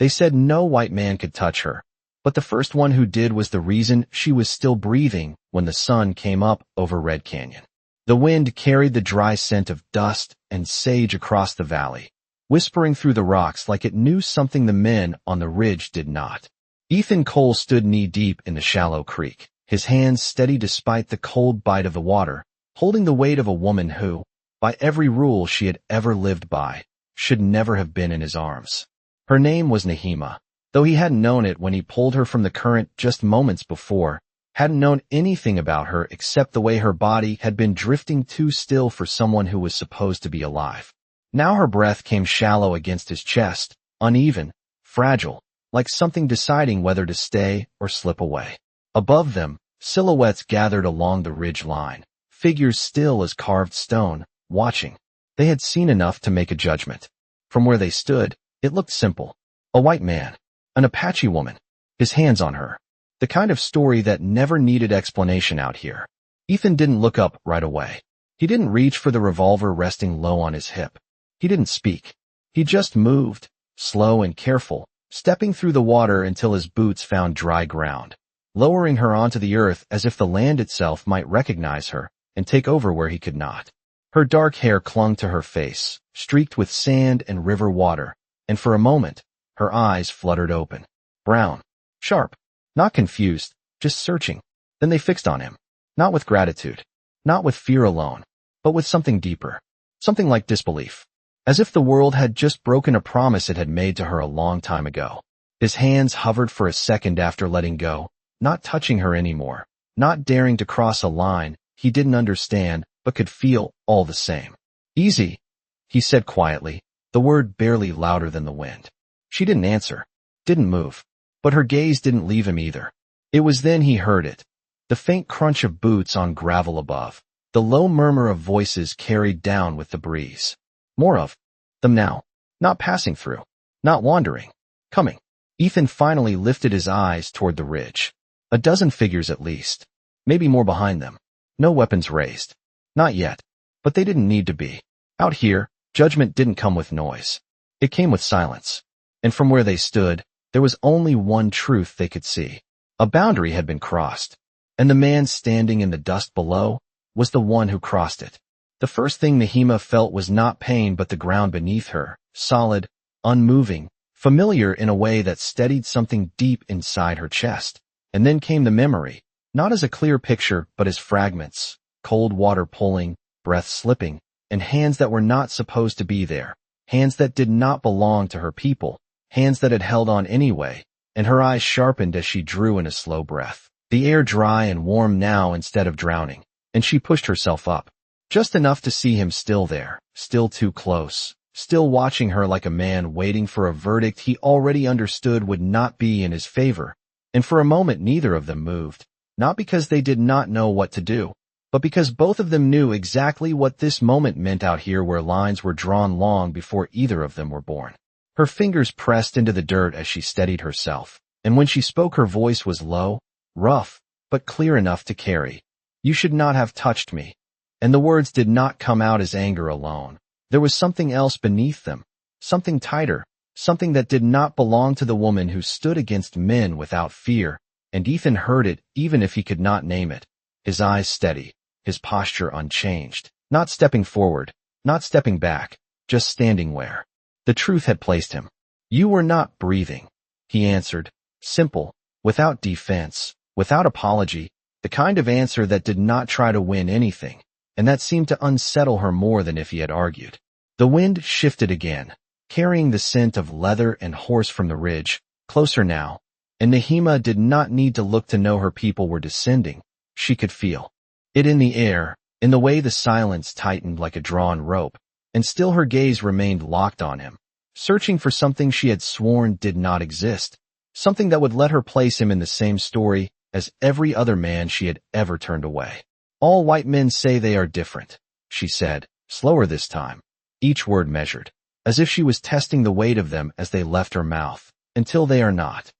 They said no white man could touch her, but the first one who did was the reason she was still breathing when the sun came up over Red Canyon. The wind carried the dry scent of dust and sage across the valley, whispering through the rocks like it knew something the men on the ridge did not. Ethan Cole stood knee-deep in the shallow creek, his hands steady despite the cold bite of the water, holding the weight of a woman who, by every rule she had ever lived by, should never have been in his arms. Her name was Nahima, though he hadn't known it when he pulled her from the current just moments before, hadn't known anything about her except the way her body had been drifting too still for someone who was supposed to be alive. Now her breath came shallow against his chest, uneven, fragile, like something deciding whether to stay or slip away. Above them, silhouettes gathered along the ridge line, figures still as carved stone, watching. They had seen enough to make a judgment. From where they stood, it looked simple. A white man, an Apache woman, his hands on her. The kind of story that never needed explanation out here. Ethan didn't look up right away. He didn't reach for the revolver resting low on his hip. He didn't speak. He just moved, slow and careful, stepping through the water until his boots found dry ground, lowering her onto the earth as if the land itself might recognize her and take over where he could not. Her dark hair clung to her face, streaked with sand and river water, and for a moment, her eyes fluttered open. Brown. Sharp. Not confused, just searching. Then they fixed on him. Not with gratitude. Not with fear alone, but with something deeper. Something like disbelief. As if the world had just broken a promise it had made to her a long time ago. His hands hovered for a second after letting go, not touching her anymore, not daring to cross a line he didn't understand but could feel all the same. Easy, he said quietly, the word barely louder than the wind. She didn't answer, didn't move, but her gaze didn't leave him either. It was then he heard it, the faint crunch of boots on gravel above, the low murmur of voices carried down with the breeze. More of them now, not passing through, not wandering, coming. Ethan finally lifted his eyes toward the ridge. A dozen figures at least, maybe more behind them. No weapons raised. Not yet, but they didn't need to be. Out here, judgment didn't come with noise. It came with silence. And from where they stood, there was only one truth they could see. A boundary had been crossed, and the man standing in the dust below was the one who crossed it. The first thing Nahima felt was not pain but the ground beneath her, solid, unmoving, familiar in a way that steadied something deep inside her chest. And then came the memory, not as a clear picture but as fragments, cold water pulling, breath slipping, and hands that were not supposed to be there, hands that did not belong to her people, hands that had held on anyway, and her eyes sharpened as she drew in a slow breath. The air dry and warm now instead of drowning, and she pushed herself up. Just enough to see him still there, still too close, still watching her like a man waiting for a verdict he already understood would not be in his favor. And for a moment neither of them moved, not because they did not know what to do, but because both of them knew exactly what this moment meant out here where lines were drawn long before either of them were born. Her fingers pressed into the dirt as she steadied herself, and when she spoke her voice was low, rough, but clear enough to carry. You should not have touched me. And the words did not come out as anger alone. There was something else beneath them, something tighter, something that did not belong to the woman who stood against men without fear, and Ethan heard it even if he could not name it. His eyes steady, his posture unchanged, not stepping forward, not stepping back, just standing where the truth had placed him. You were not breathing, he answered, simple, without defense, without apology, the kind of answer that did not try to win anything, and that seemed to unsettle her more than if he had argued. The wind shifted again, carrying the scent of leather and horse from the ridge, closer now, and Nahima did not need to look to know her people were descending. She could feel it in the air, in the way the silence tightened like a drawn rope, and still her gaze remained locked on him, searching for something she had sworn did not exist, something that would let her place him in the same story as every other man she had ever turned away. All white men say they are different, she said, slower this time, each word measured, as if she was testing the weight of them as they left her mouth, until they are not.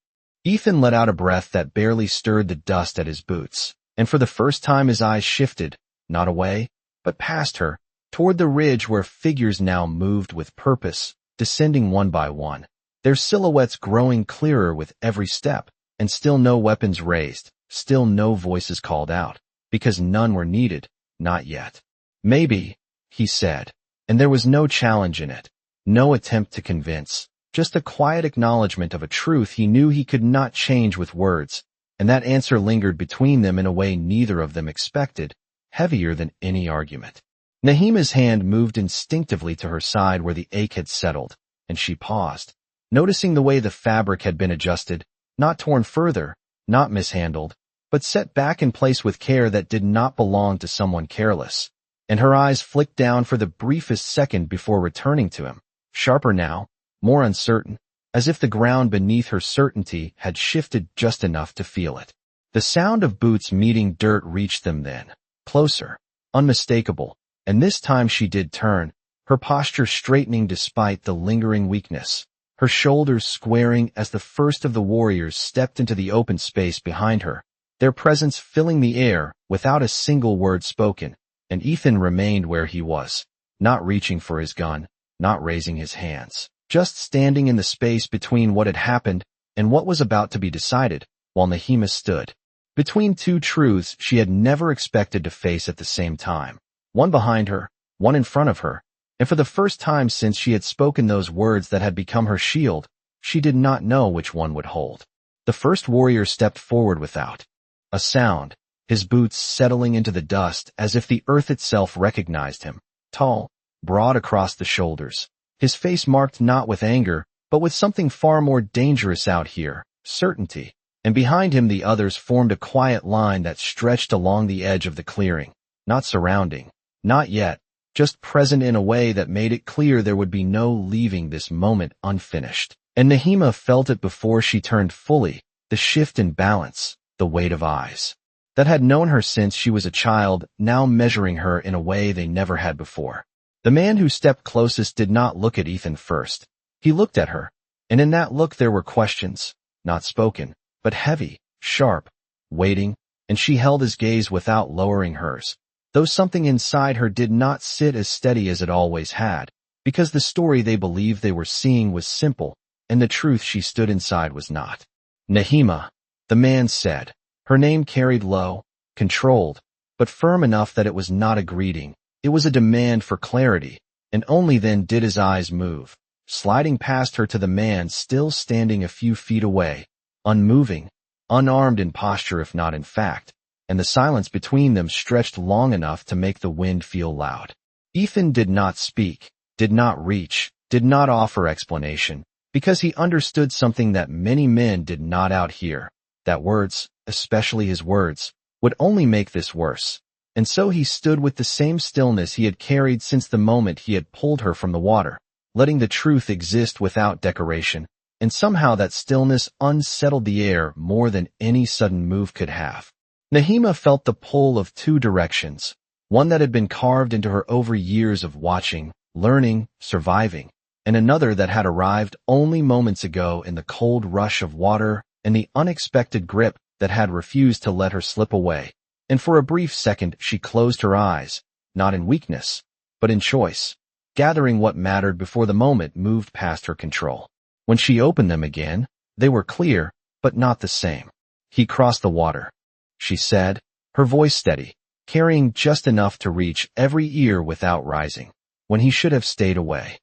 Ethan let out a breath that barely stirred the dust at his boots, and for the first time his eyes shifted, not away, but past her, toward the ridge where figures now moved with purpose, descending one by one, their silhouettes growing clearer with every step, and still no weapons raised, still no voices called out, because none were needed, not yet. Maybe, he said, and there was no challenge in it, no attempt to convince, just a quiet acknowledgement of a truth he knew he could not change with words, and that answer lingered between them in a way neither of them expected, heavier than any argument. Nahima's hand moved instinctively to her side where the ache had settled, and she paused, noticing the way the fabric had been adjusted, not torn further, not mishandled, but set back in place with care that did not belong to someone careless. And her eyes flicked down for the briefest second before returning to him, sharper now, more uncertain, as if the ground beneath her certainty had shifted just enough to feel it. The sound of boots meeting dirt reached them then, closer, unmistakable, and this time she did turn, her posture straightening despite the lingering weakness, her shoulders squaring as the first of the warriors stepped into the open space behind her, their presence filling the air without a single word spoken, and Ethan remained where he was, not reaching for his gun, not raising his hands, just standing in the space between what had happened and what was about to be decided, while Nahima stood between two truths she had never expected to face at the same time, one behind her, one in front of her, and for the first time since she had spoken those words that had become her shield, she did not know which one would hold. The first warrior stepped forward without a sound, his boots settling into the dust as if the earth itself recognized him, tall, broad across the shoulders, his face marked not with anger, but with something far more dangerous out here, certainty, and behind him the others formed a quiet line that stretched along the edge of the clearing, not surrounding, not yet, just present in a way that made it clear there would be no leaving this moment unfinished. And Nahima felt it before she turned fully, the shift in balance, the weight of eyes that had known her since she was a child, now measuring her in a way they never had before. The man who stepped closest did not look at Ethan first. He looked at her, and in that look there were questions, not spoken, but heavy, sharp, waiting, and she held his gaze without lowering hers, though something inside her did not sit as steady as it always had, because the story they believed they were seeing was simple, and the truth she stood inside was not. Nahima, the man said. Her name carried low, controlled, but firm enough that it was not a greeting. It was a demand for clarity, and only then did his eyes move, sliding past her to the man still standing a few feet away, unmoving, unarmed in posture if not in fact, and the silence between them stretched long enough to make the wind feel loud. Ethan did not speak, did not reach, did not offer explanation, because he understood something that many men did not out here, that words, especially his words, would only make this worse. And so he stood with the same stillness he had carried since the moment he had pulled her from the water, letting the truth exist without decoration, and somehow that stillness unsettled the air more than any sudden move could have. Nahima felt the pull of two directions, one that had been carved into her over years of watching, learning, surviving, and another that had arrived only moments ago in the cold rush of water and the unexpected grip that had refused to let her slip away. And for a brief second she closed her eyes, not in weakness, but in choice, gathering what mattered before the moment moved past her control. When she opened them again, they were clear, but not the same. He crossed the water, she said, her voice steady, carrying just enough to reach every ear without rising, when he should have stayed away.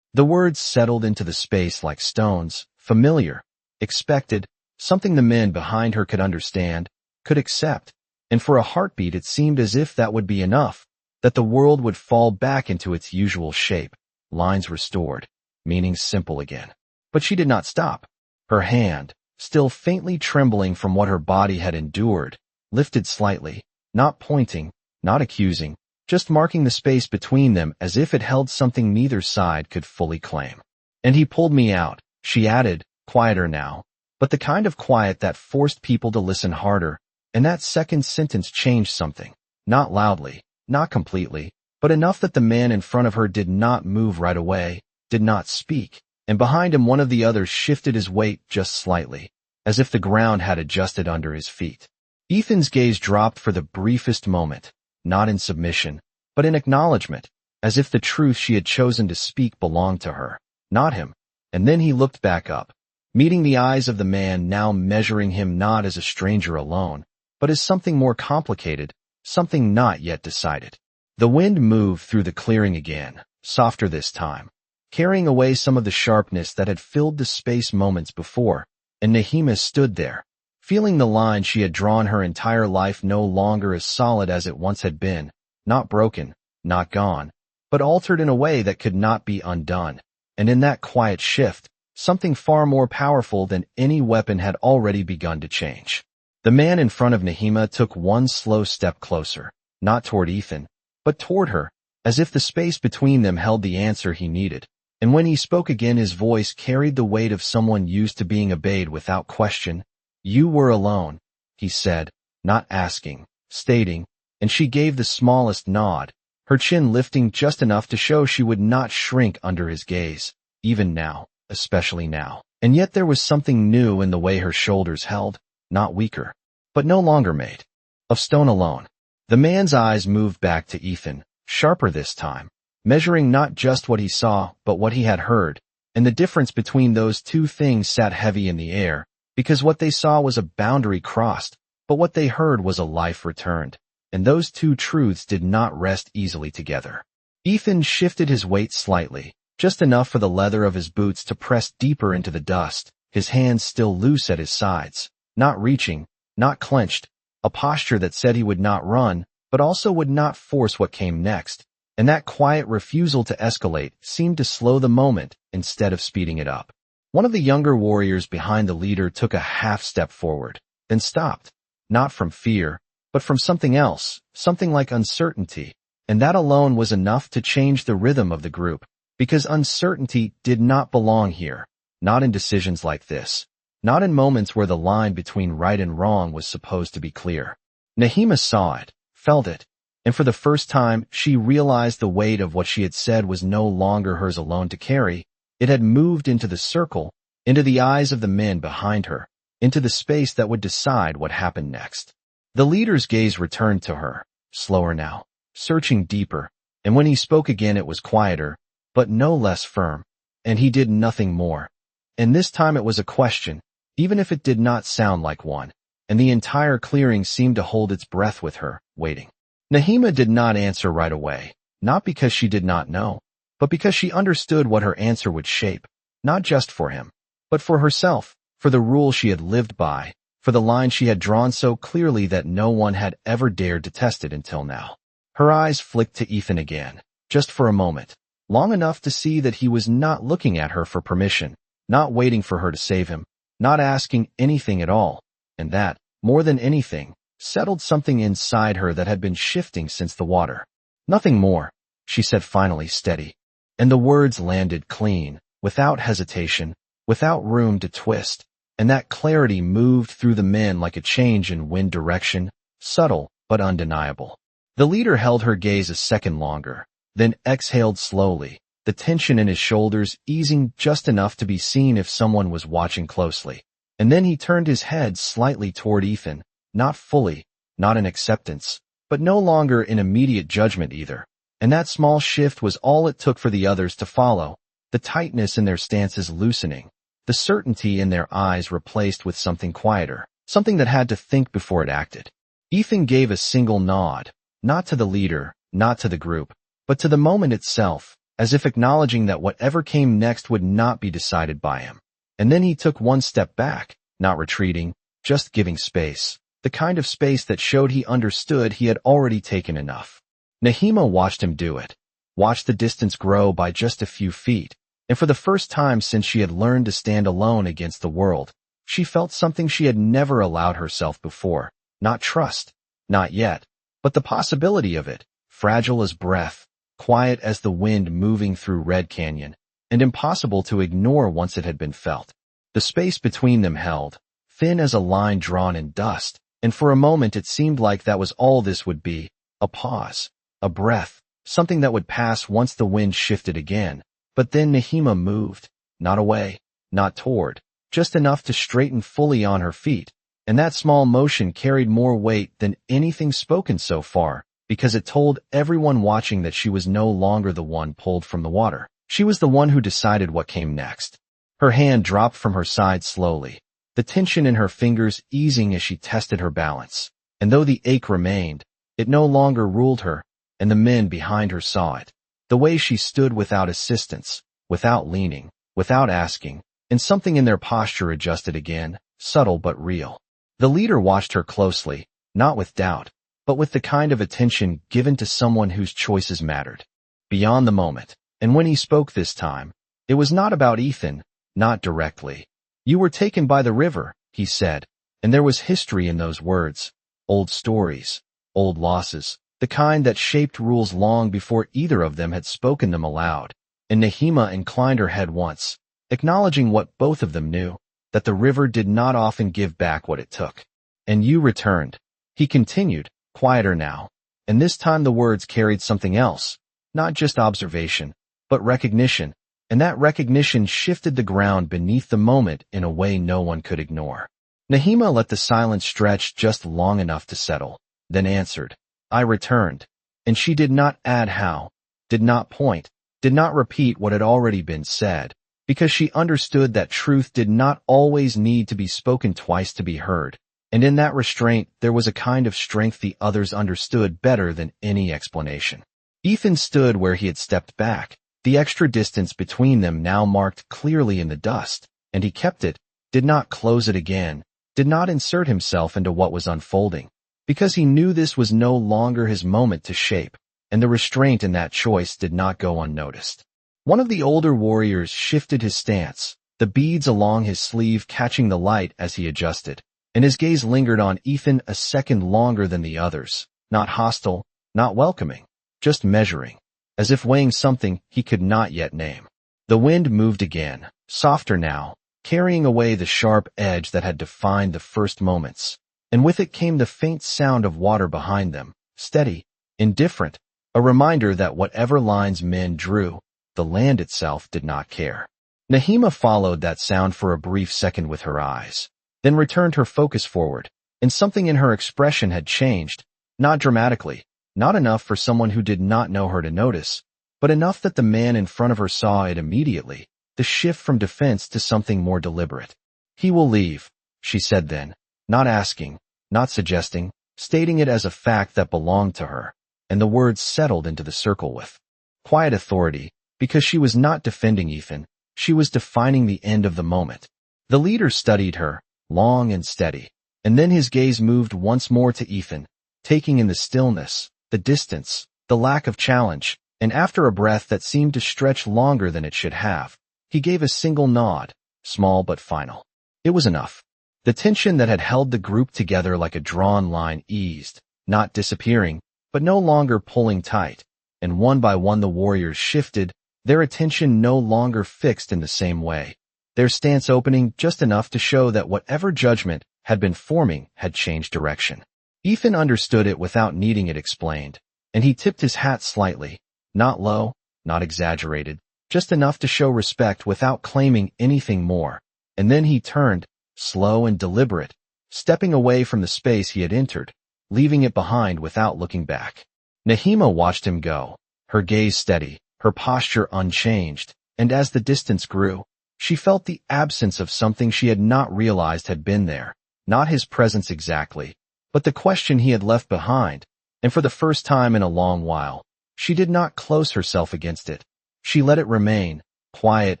The words settled into the space like stones, familiar, expected, something the men behind her could understand, could accept, and for a heartbeat it seemed as if that would be enough, that the world would fall back into its usual shape, lines restored, meanings simple again. But she did not stop. Her hand, still faintly trembling from what her body had endured, lifted slightly, not pointing, not accusing, just marking the space between them as if it held something neither side could fully claim. And he pulled me out, she added, quieter now, but the kind of quiet that forced people to listen harder, and that second sentence changed something, not loudly, not completely, but enough that the man in front of her did not move right away, did not speak, and behind him one of the others shifted his weight just slightly, as if the ground had adjusted under his feet. Ethan's gaze dropped for the briefest moment, not in submission, but in acknowledgement, as if the truth she had chosen to speak belonged to her, not him, and then he looked back up, meeting the eyes of the man now measuring him not as a stranger alone, but as something more complicated, something not yet decided. The wind moved through the clearing again, softer this time, carrying away some of the sharpness that had filled the space moments before, and Nahima stood there, feeling the line she had drawn her entire life no longer as solid as it once had been, not broken, not gone, but altered in a way that could not be undone. And in that quiet shift, something far more powerful than any weapon had already begun to change. The man in front of Nahima took one slow step closer, not toward Ethan, but toward her, as if the space between them held the answer he needed. And when he spoke again, his voice carried the weight of someone used to being obeyed without question. "You were alone," he said, not asking, stating, and she gave the smallest nod, her chin lifting just enough to show she would not shrink under his gaze, even now, especially now. And yet there was something new in the way her shoulders held, not weaker, but no longer made of stone alone. The man's eyes moved back to Ethan, sharper this time, measuring not just what he saw, but what he had heard, and the difference between those two things sat heavy in the air, because what they saw was a boundary crossed, but what they heard was a life returned, and those two truths did not rest easily together. Ethan shifted his weight slightly, just enough for the leather of his boots to press deeper into the dust, his hands still loose at his sides, not reaching, not clenched, a posture that said he would not run, but also would not force what came next, and that quiet refusal to escalate seemed to slow the moment instead of speeding it up. One of the younger warriors behind the leader took a half step forward, then stopped, not from fear, but from something else, something like uncertainty, and that alone was enough to change the rhythm of the group, because uncertainty did not belong here, not in decisions like this, not in moments where the line between right and wrong was supposed to be clear. Nahima saw it, felt it, and for the first time she realized the weight of what she had said was no longer hers alone to carry. It had moved into the circle, into the eyes of the men behind her, into the space that would decide what happened next. The leader's gaze returned to her, slower now, searching deeper, and when he spoke again it was quieter, but no less firm, and he did nothing more. And this time it was a question, even if it did not sound like one, and the entire clearing seemed to hold its breath with her, waiting. Nahima did not answer right away, not because she did not know, but because she understood what her answer would shape, not just for him, but for herself, for the rule she had lived by, for the line she had drawn so clearly that no one had ever dared to test it until now. Her eyes flicked to Ethan again, just for a moment, long enough to see that he was not looking at her for permission, not waiting for her to save him, not asking anything at all, and that, more than anything, settled something inside her that had been shifting since the water. "Nothing more," she said finally, steady. And the words landed clean, without hesitation, without room to twist, and that clarity moved through the men like a change in wind direction, subtle but undeniable. The leader held her gaze a second longer, then exhaled slowly, the tension in his shoulders easing just enough to be seen if someone was watching closely. And then he turned his head slightly toward Ethan, not fully, not in acceptance, but no longer in immediate judgment either. And that small shift was all it took for the others to follow, the tightness in their stances loosening, the certainty in their eyes replaced with something quieter, something that had to think before it acted. Ethan gave a single nod, not to the leader, not to the group, but to the moment itself, as if acknowledging that whatever came next would not be decided by him. And then he took one step back, not retreating, just giving space, the kind of space that showed he understood he had already taken enough. Nahima watched him do it, watched the distance grow by just a few feet, and for the first time since she had learned to stand alone against the world, she felt something she had never allowed herself before, not trust, not yet, but the possibility of it, fragile as breath, quiet as the wind moving through Red Canyon, and impossible to ignore once it had been felt. The space between them held, thin as a line drawn in dust, and for a moment it seemed like that was all this would be, a pause, a breath, something that would pass once the wind shifted again. But then Nahima moved, not away, not toward, just enough to straighten fully on her feet, and that small motion carried more weight than anything spoken so far, because it told everyone watching that she was no longer the one pulled from the water. She was the one who decided what came next. Her hand dropped from her side slowly, the tension in her fingers easing as she tested her balance. And though the ache remained, it no longer ruled her, and the men behind her saw it. The way she stood without assistance, without leaning, without asking, and something in their posture adjusted again, subtle but real. The leader watched her closely, not with doubt, but with the kind of attention given to someone whose choices mattered. Beyond the moment, and when he spoke this time, it was not about Ethan, not directly. "You were taken by the river," he said, and there was history in those words. Old stories, old losses, the kind that shaped rules long before either of them had spoken them aloud. And Nehema inclined her head once, acknowledging what both of them knew, that the river did not often give back what it took. "And you returned," he continued, quieter now, and this time the words carried something else, not just observation, but recognition, and that recognition shifted the ground beneath the moment in a way no one could ignore. Nehema let the silence stretch just long enough to settle, then answered, "I returned," and she did not add how, did not point, did not repeat what had already been said, because she understood that truth did not always need to be spoken twice to be heard, and in that restraint there was a kind of strength the others understood better than any explanation. Ethan stood where he had stepped back, the extra distance between them now marked clearly in the dust, and he kept it, did not close it again, did not insert himself into what was unfolding, because he knew this was no longer his moment to shape, and the restraint in that choice did not go unnoticed. One of the older warriors shifted his stance, the beads along his sleeve catching the light as he adjusted, and his gaze lingered on Ethan a second longer than the others, not hostile, not welcoming, just measuring, as if weighing something he could not yet name. The wind moved again, softer now, carrying away the sharp edge that had defined the first moments, and with it came the faint sound of water behind them, steady, indifferent, a reminder that whatever lines men drew, the land itself did not care. Nehema followed that sound for a brief second with her eyes, then returned her focus forward, and something in her expression had changed, not dramatically, not enough for someone who did not know her to notice, but enough that the man in front of her saw it immediately, the shift from defense to something more deliberate. "He will leave," she said then, not asking, not suggesting, stating it as a fact that belonged to her, and the words settled into the circle with quiet authority, because she was not defending Ethan, she was defining the end of the moment. The leader studied her, long and steady, and then his gaze moved once more to Ethan, taking in the stillness, the distance, the lack of challenge, and after a breath that seemed to stretch longer than it should have, he gave a single nod, small but final. It was enough. The tension that had held the group together like a drawn line eased, not disappearing, but no longer pulling tight, and one by one the warriors shifted, their attention no longer fixed in the same way, their stance opening just enough to show that whatever judgment had been forming had changed direction. Ethan understood it without needing it explained, and he tipped his hat slightly, not low, not exaggerated, just enough to show respect without claiming anything more, and then he turned, slow and deliberate, stepping away from the space he had entered, leaving it behind without looking back. Nehema watched him go, her gaze steady, her posture unchanged, and as the distance grew, she felt the absence of something she had not realized had been there, not his presence exactly, but the question he had left behind, and for the first time in a long while, she did not close herself against it. She let it remain, quiet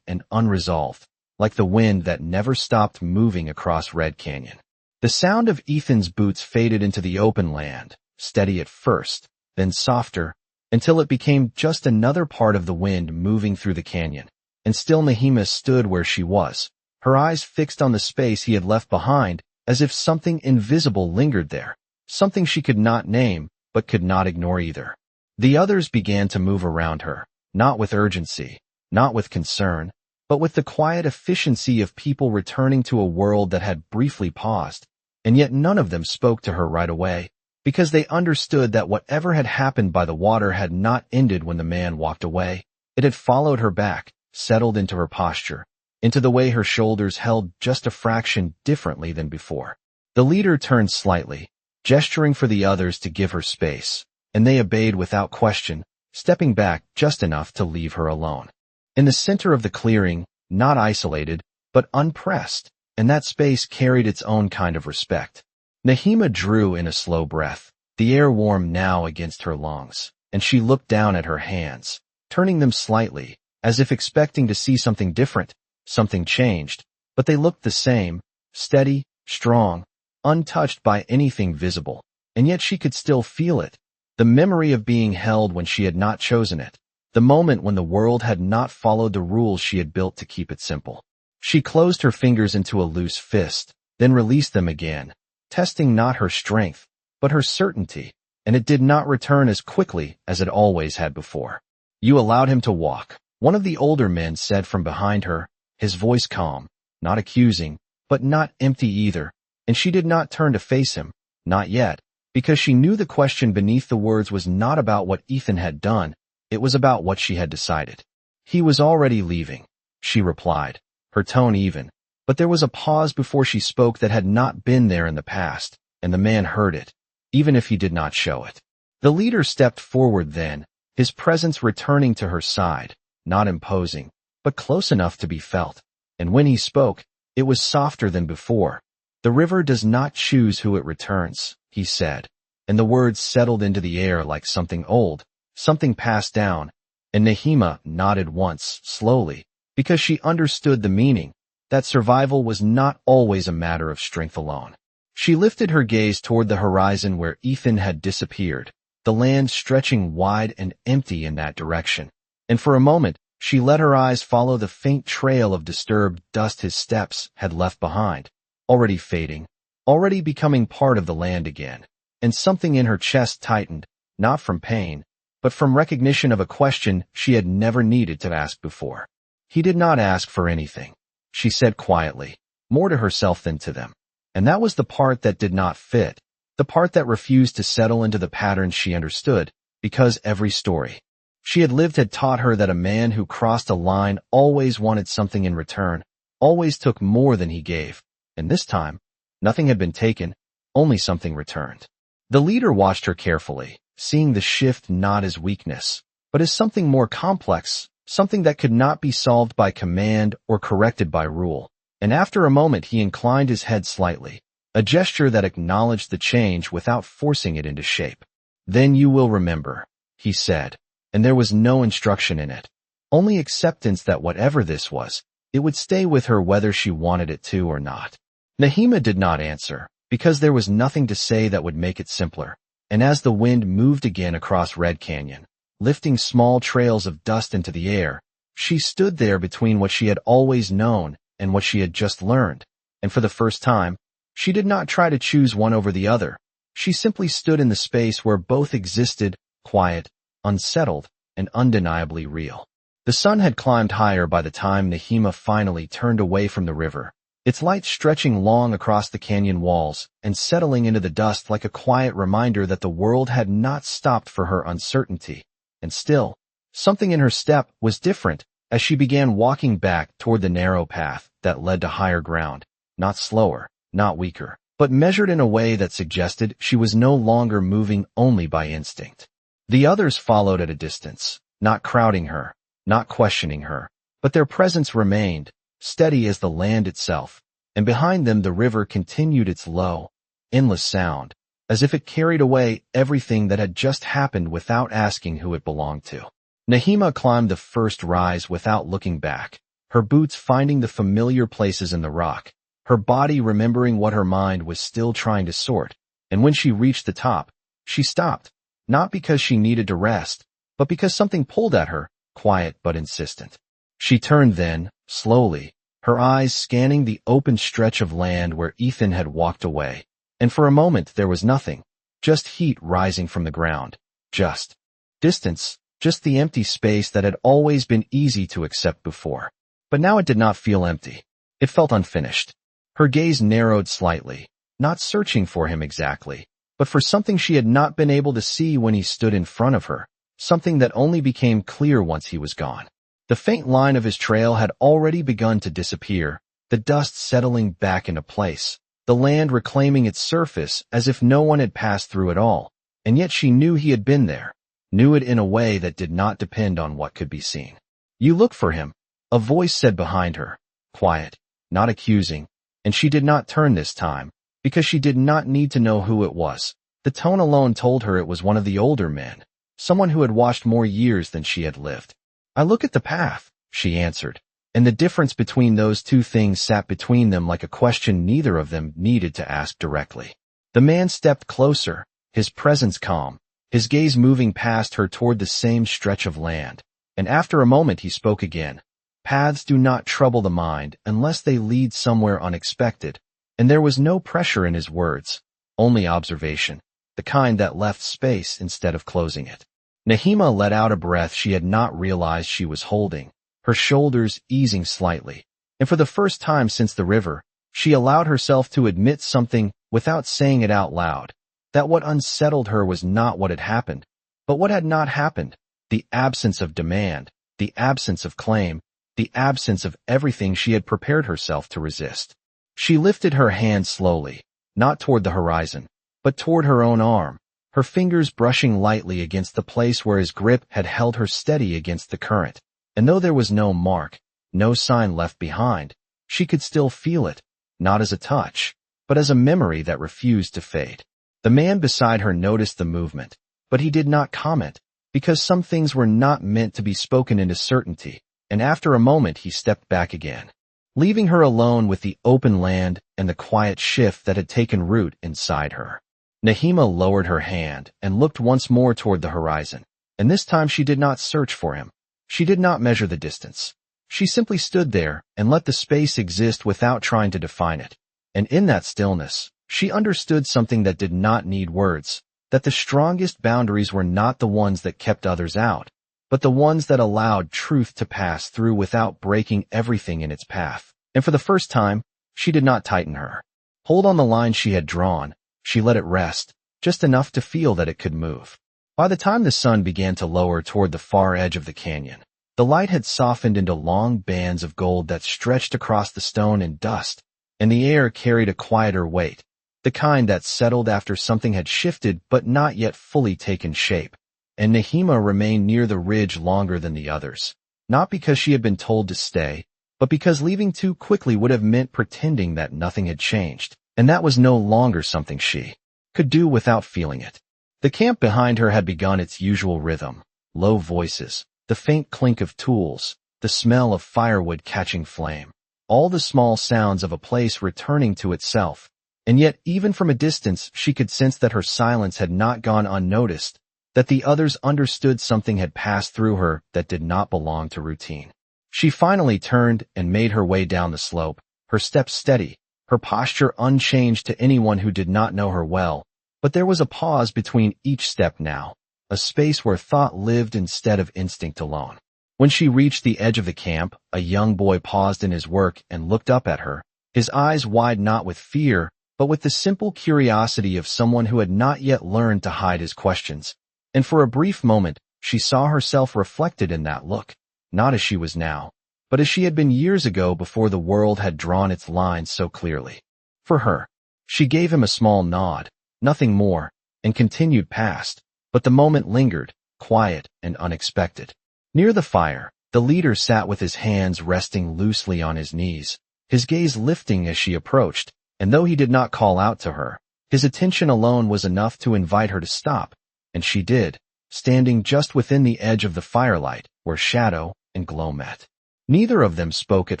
and unresolved, like the wind that never stopped moving across Red Canyon. The sound of Ethan's boots faded into the open land, steady at first, then softer, until it became just another part of the wind moving through the canyon. And still Nehema stood where she was, her eyes fixed on the space he had left behind, as if something invisible lingered there, something she could not name, but could not ignore either. The others began to move around her, not with urgency, not with concern, but with the quiet efficiency of people returning to a world that had briefly paused, and yet none of them spoke to her right away, because they understood that whatever had happened by the water had not ended when the man walked away. It had followed her back, settled into her posture, into the way her shoulders held just a fraction differently than before. The leader turned slightly, gesturing for the others to give her space, and they obeyed without question, stepping back just enough to leave her alone. In the center of the clearing, not isolated, but unpressed, and that space carried its own kind of respect. Nahima drew in a slow breath, the air warm now against her lungs, and she looked down at her hands, turning them slightly, as if expecting to see something different, something changed, but they looked the same, steady, strong, untouched by anything visible, and yet she could still feel it, the memory of being held when she had not chosen it, the moment when the world had not followed the rules she had built to keep it simple. She closed her fingers into a loose fist, then released them again, testing not her strength, but her certainty, and it did not return as quickly as it always had before. "You allowed him to walk," one of the older men said from behind her, his voice calm, not accusing, but not empty either, and she did not turn to face him, not yet, because she knew the question beneath the words was not about what Ethan had done, it was about what she had decided. "He was already leaving," she replied, her tone even, but there was a pause before she spoke that had not been there in the past, and the man heard it, even if he did not show it. The leader stepped forward then, his presence returning to her side, not imposing, but close enough to be felt, and when he spoke, it was softer than before. "The river does not choose who it returns," he said, and the words settled into the air like something old, something passed down, and Nahima nodded once, slowly, because she understood the meaning, that survival was not always a matter of strength alone. She lifted her gaze toward the horizon where Ethan had disappeared, the land stretching wide and empty in that direction, and for a moment she let her eyes follow the faint trail of disturbed dust his steps had left behind, already fading, already becoming part of the land again, and something in her chest tightened, not from pain, but from recognition of a question she had never needed to ask before. "He did not ask for anything," she said quietly, more to herself than to them, and that was the part that did not fit, the part that refused to settle into the patterns she understood, because every story she had lived had taught her that a man who crossed a line always wanted something in return, always took more than he gave, and this time, nothing had been taken, only something returned. The leader watched her carefully, seeing the shift not as weakness, but as something more complex, something that could not be solved by command or corrected by rule, and after a moment he inclined his head slightly, a gesture that acknowledged the change without forcing it into shape. "Then you will remember," he said, and there was no instruction in it, only acceptance that whatever this was, it would stay with her whether she wanted it to or not. Nahima did not answer, because there was nothing to say that would make it simpler, and as the wind moved again across Red Canyon, lifting small trails of dust into the air, she stood there between what she had always known and what she had just learned, and for the first time, she did not try to choose one over the other. She simply stood in the space where both existed, quiet, unsettled, and undeniably real. The sun had climbed higher by the time Nahima finally turned away from the river, its light stretching long across the canyon walls and settling into the dust like a quiet reminder that the world had not stopped for her uncertainty. And still, something in her step was different as she began walking back toward the narrow path that led to higher ground, not slower, not weaker, but measured in a way that suggested she was no longer moving only by instinct. The others followed at a distance, not crowding her, not questioning her, but their presence remained, steady as the land itself, and behind them the river continued its low, endless sound, as if it carried away everything that had just happened without asking who it belonged to. Nahima climbed the first rise without looking back, her boots finding the familiar places in the rock, her body remembering what her mind was still trying to sort, and when she reached the top, she stopped, not because she needed to rest, but because something pulled at her, quiet but insistent. She turned then, slowly, her eyes scanning the open stretch of land where Ethan had walked away, and for a moment there was nothing, just heat rising from the ground, just distance, just the empty space that had always been easy to accept before. But now it did not feel empty. It felt unfinished. Her gaze narrowed slightly, not searching for him exactly, but for something she had not been able to see when he stood in front of her, something that only became clear once he was gone. The faint line of his trail had already begun to disappear, the dust settling back into place, the land reclaiming its surface as if no one had passed through it all, and yet she knew he had been there, knew it in a way that did not depend on what could be seen. "You look for him," a voice said behind her, quiet, not accusing, and she did not turn this time, because she did not need to know who it was. The tone alone told her it was one of the older men, someone who had watched more years than she had lived. "I look at the path," she answered, and the difference between those two things sat between them like a question neither of them needed to ask directly. The man stepped closer, his presence calm, his gaze moving past her toward the same stretch of land, and after a moment he spoke again. "Paths do not trouble the mind unless they lead somewhere unexpected," and there was no pressure in his words, only observation, the kind that left space instead of closing it. Nahima let out a breath she had not realized she was holding, her shoulders easing slightly, and for the first time since the river, she allowed herself to admit something without saying it out loud, that what unsettled her was not what had happened, but what had not happened, the absence of demand, the absence of claim, the absence of everything she had prepared herself to resist. She lifted her hand slowly, not toward the horizon, but toward her own arm, her fingers brushing lightly against the place where his grip had held her steady against the current. And though there was no mark, no sign left behind, she could still feel it, not as a touch, but as a memory that refused to fade. The man beside her noticed the movement, but he did not comment, because some things were not meant to be spoken into certainty, and after a moment he stepped back again, leaving her alone with the open land and the quiet shift that had taken root inside her. Nahima lowered her hand and looked once more toward the horizon, and this time she did not search for him. She did not measure the distance. She simply stood there and let the space exist without trying to define it. And in that stillness, she understood something that did not need words, that the strongest boundaries were not the ones that kept others out, but the ones that allowed truth to pass through without breaking everything in its path. And for the first time, she did not tighten her hold on the line she had drawn. She let it rest, just enough to feel that it could move. By the time the sun began to lower toward the far edge of the canyon, the light had softened into long bands of gold that stretched across the stone and dust, and the air carried a quieter weight, the kind that settled after something had shifted but not yet fully taken shape. And Nahima remained near the ridge longer than the others, not because she had been told to stay, but because leaving too quickly would have meant pretending that nothing had changed, and that was no longer something she could do without feeling it. The camp behind her had begun its usual rhythm, low voices, the faint clink of tools, the smell of firewood catching flame, all the small sounds of a place returning to itself. And yet, even from a distance, she could sense that her silence had not gone unnoticed, that the others understood something had passed through her that did not belong to routine. She finally turned and made her way down the slope, her steps steady, her posture unchanged to anyone who did not know her well. But there was a pause between each step now, a space where thought lived instead of instinct alone. When she reached the edge of the camp, a young boy paused in his work and looked up at her, his eyes wide not with fear, but with the simple curiosity of someone who had not yet learned to hide his questions. And for a brief moment, she saw herself reflected in that look, not as she was now, but as she had been years ago before the world had drawn its lines so clearly. For her, she gave him a small nod, nothing more, and continued past, but the moment lingered, quiet and unexpected. Near the fire, the leader sat with his hands resting loosely on his knees, his gaze lifting as she approached, and though he did not call out to her, his attention alone was enough to invite her to stop, and she did, standing just within the edge of the firelight, where shadow and glow met. Neither of them spoke at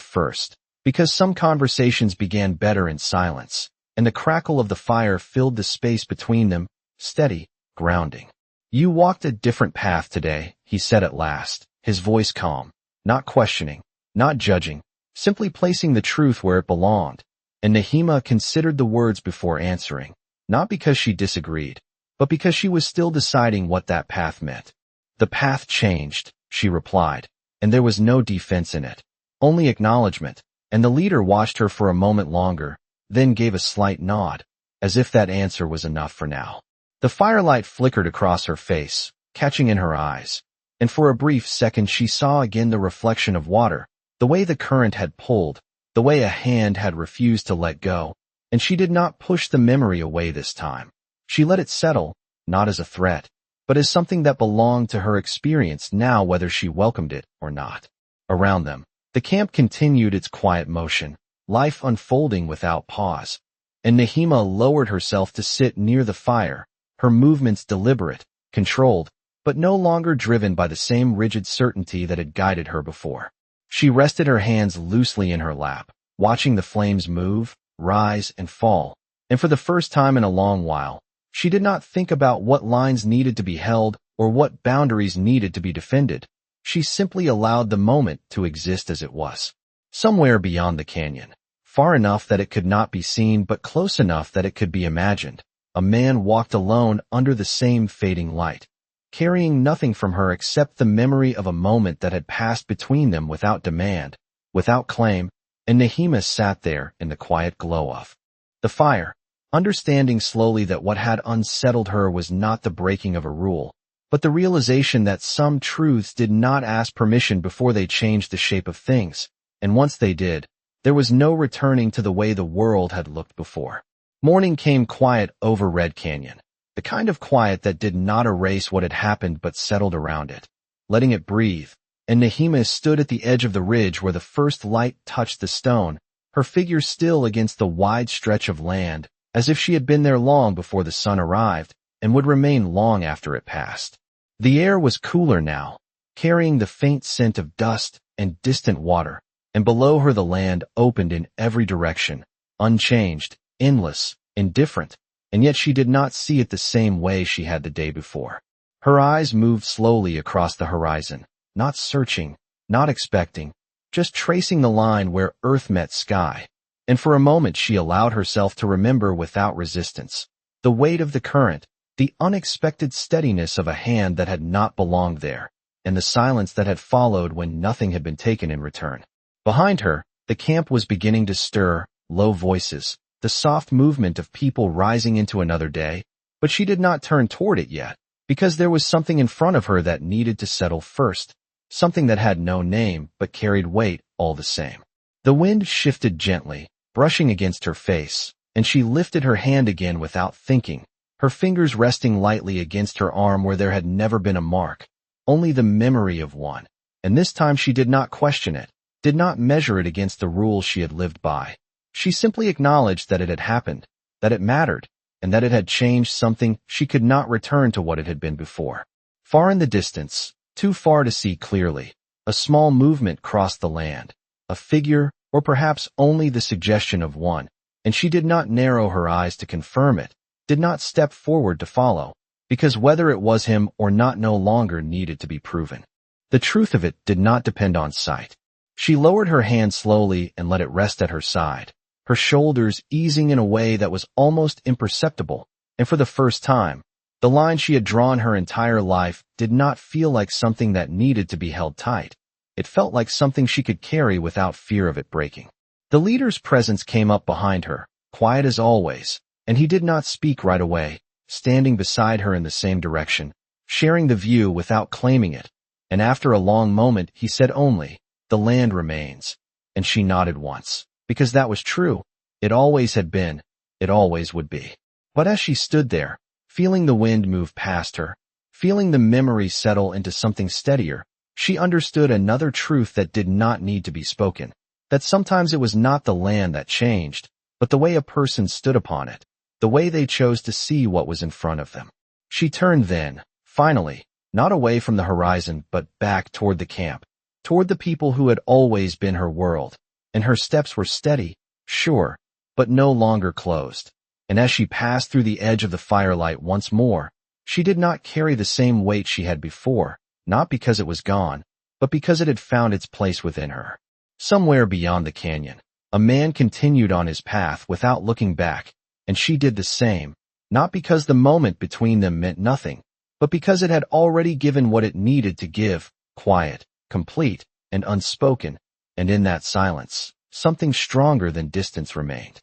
first, because some conversations began better in silence, and the crackle of the fire filled the space between them, steady, grounding. "You walked a different path today," he said at last, his voice calm, not questioning, not judging, simply placing the truth where it belonged. And Nahima considered the words before answering, not because she disagreed, but because she was still deciding what that path meant. "The path changed," she replied, and there was no defense in it, only acknowledgement, and the leader watched her for a moment longer, then gave a slight nod, as if that answer was enough for now. The firelight flickered across her face, catching in her eyes, and for a brief second she saw again the reflection of water, the way the current had pulled, the way a hand had refused to let go, and she did not push the memory away this time. She let it settle, not as a threat, but as something that belonged to her experience now whether she welcomed it or not. Around them, the camp continued its quiet motion, life unfolding without pause. And Nahima lowered herself to sit near the fire, her movements deliberate, controlled, but no longer driven by the same rigid certainty that had guided her before. She rested her hands loosely in her lap, watching the flames move, rise, and fall, and for the first time in a long while, she did not think about what lines needed to be held or what boundaries needed to be defended. She simply allowed the moment to exist as it was. Somewhere beyond the canyon, far enough that it could not be seen but close enough that it could be imagined, a man walked alone under the same fading light, carrying nothing from her except the memory of a moment that had passed between them without demand, without claim, and Nahima sat there in the quiet glow of the fire, understanding slowly that what had unsettled her was not the breaking of a rule, but the realization that some truths did not ask permission before they changed the shape of things, and once they did, there was no returning to the way the world had looked before. Morning came quiet over Red Canyon, the kind of quiet that did not erase what had happened but settled around it, letting it breathe, and Nahima stood at the edge of the ridge where the first light touched the stone, her figure still against the wide stretch of land, as if she had been there long before the sun arrived and would remain long after it passed. The air was cooler now, carrying the faint scent of dust and distant water, and below her the land opened in every direction, unchanged, endless, indifferent, and yet she did not see it the same way she had the day before. Her eyes moved slowly across the horizon, not searching, not expecting, just tracing the line where earth met sky. And for a moment she allowed herself to remember without resistance the weight of the current, the unexpected steadiness of a hand that had not belonged there, and the silence that had followed when nothing had been taken in return. Behind her, the camp was beginning to stir, low voices, the soft movement of people rising into another day, but she did not turn toward it yet, because there was something in front of her that needed to settle first, something that had no name but carried weight all the same. The wind shifted gently, brushing against her face, and she lifted her hand again without thinking, her fingers resting lightly against her arm where there had never been a mark, only the memory of one, and this time she did not question it, did not measure it against the rules she had lived by. She simply acknowledged that it had happened, that it mattered, and that it had changed something she could not return to what it had been before. Far in the distance, too far to see clearly, a small movement crossed the land, a figure, or perhaps only the suggestion of one, and she did not narrow her eyes to confirm it, did not step forward to follow, because whether it was him or not no longer needed to be proven. The truth of it did not depend on sight. She lowered her hand slowly and let it rest at her side, her shoulders easing in a way that was almost imperceptible, and for the first time, the line she had drawn her entire life did not feel like something that needed to be held tight. It felt like something she could carry without fear of it breaking. The leader's presence came up behind her, quiet as always, and he did not speak right away, standing beside her in the same direction, sharing the view without claiming it, and after a long moment he said only, "The land remains," and she nodded once, because that was true. It always had been, it always would be. But as she stood there, feeling the wind move past her, feeling the memory settle into something steadier, she understood another truth that did not need to be spoken, that sometimes it was not the land that changed, but the way a person stood upon it, the way they chose to see what was in front of them. She turned then, finally, not away from the horizon but back toward the camp, toward the people who had always been her world, and her steps were steady, sure, but no longer closed. And as she passed through the edge of the firelight once more, she did not carry the same weight she had before, not because it was gone, but because it had found its place within her. Somewhere beyond the canyon, a man continued on his path without looking back, and she did the same, not because the moment between them meant nothing, but because it had already given what it needed to give, quiet, complete, and unspoken, and in that silence, something stronger than distance remained.